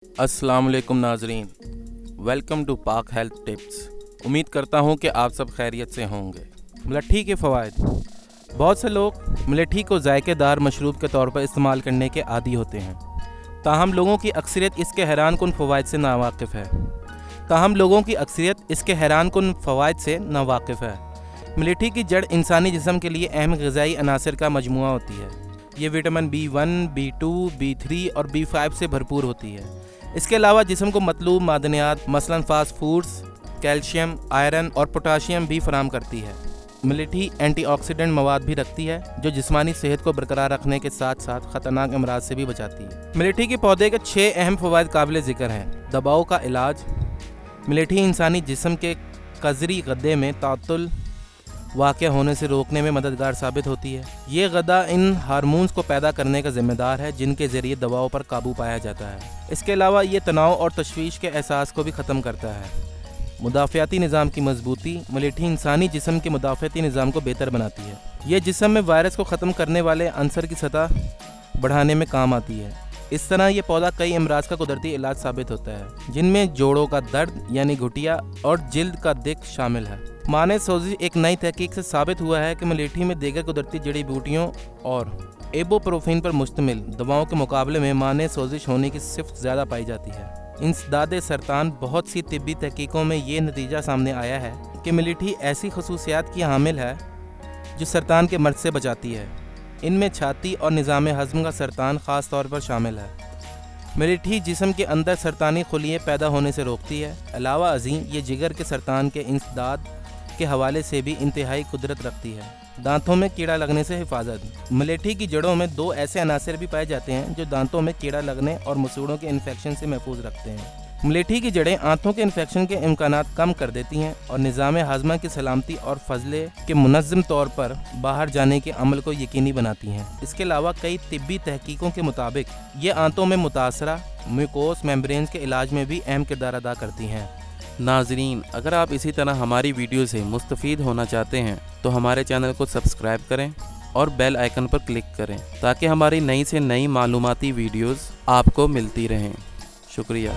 अस्सलाम वालेकुम नाजरीन, वेलकम टू पाक हेल्थ टिप्स। उम्मीद करता हूँ कि आप सब खैरियत से होंगे। मलट्ठी के फ़वाइद। बहुत से लोग मलट्ठी को जायकेदार मशरूब के तौर पर इस्तेमाल करने के आदी होते हैं, ताहम लोगों की अक्सरियत इसके हैरानकुन फ़वाइद से नावाकिफ़ है। मलट्ठी की जड़ इंसानी जिस्म के लिए अहम ग़िज़ाई अनासर का मजमुआ होती है। ये विटामिन B1, B2, B3 और B5 से भरपूर होती है। इसके अलावा जिस्म को मतलूब मादनियात मसलन फास्ट फूड्स, कैल्शियम, आयरन और पोटाशियम भी फराहम करती है। मलट्ठी एंटीऑक्सीडेंट मवाद भी रखती है जो जिस्मानी सेहत को बरकरार रखने के साथ साथ ख़तरनाक अमराज से भी बचाती है। मलट्ठी के पौधे के 6 अहम फ़वाइद काबिल ज़िक्र हैं। दबाव का इलाज। मलट्ठी इंसानी जिस्म के कज़री गद्दे में तातुल वाक़या होने से रोकने में मददगार साबित होती है। ये गदा इन हार्मोन्स को पैदा करने का ज़िम्मेदार है जिनके ज़रिए दबाव पर काबू पाया जाता है। इसके अलावा ये तनाव और तशवीश के एहसास को भी ख़त्म करता है। मुदाफ़ियाती निज़ाम की मजबूती। मलट्ठी इंसानी जिस्म के मुदाफ़ियाती निज़ाम को बेहतर बनाती है। ये जिस्म में वायरस को ख़त्म करने वाले अंसर की सतह बढ़ाने में काम आती है। इस तरह ये पौधा कई अमराज का कुदरती इलाज साबित होता है, जिनमें जोड़ों का दर्द यानी घुटिया और जिल्द का दिक शामिल है। माने सोजिश एक नई तहकीक से साबित हुआ है कि मलट्ठी में दीगर कुदरती जड़ी बूटियों और इबुप्रोफेन पर मुश्तमिल दवाओं के मुकाबले में माने सोजिश होने की सिफ्त ज़्यादा पाई जाती है। इंसदाद सरतान। बहुत सी तिब्बी तहकीकों में ये नतीजा सामने आया है कि मलट्ठी ऐसी खसूसियात की हामिल है जो सरतान के मर्ज से बचाती है। इनमें छाती और निज़ाम हज़म का सरतान ख़ास तौर पर शामिल है। मलट्ठी जिस्म के अंदर सरतानी खुलियाँ पैदा होने से रोकती है। अलावा अज़ीम ये जिगर के सरतान के इंसदाद के हवाले से भी इंतहाई कुदरत रखती है। दांतों में कीड़ा लगने से हिफाजत। मलट्ठी की जड़ों में 2 ऐसे अनासर भी पाए जाते हैं जो दांतों में कीड़ा लगने और मसूड़ों के इन्फेक्शन से महफूज रखते हैं। मलट्ठी की जड़ें आंतों के इन्फेक्शन के इम्कानात कम कर देती हैं और निज़ाम हाजमा की सलामती और फजले के मुनज़्ज़म तौर पर बाहर जाने के अमल को यकीनी बनाती हैं। इसके अलावा कई तिब्बी तहकीकों के मुताबिक ये आंतों में मुतासरा म्यूकोस मेम्ब्रेन्स के इलाज में भी अहम किरदार अदा करती हैं। नाजरीन, अगर आप इसी तरह हमारी वीडियो से मुस्तफ़ीद होना चाहते हैं तो हमारे चैनल को सब्सक्राइब करें और बेल आइकन पर क्लिक करें ताकि हमारी नई से नई मालूमाती वीडियोस आपको मिलती रहें। शुक्रिया।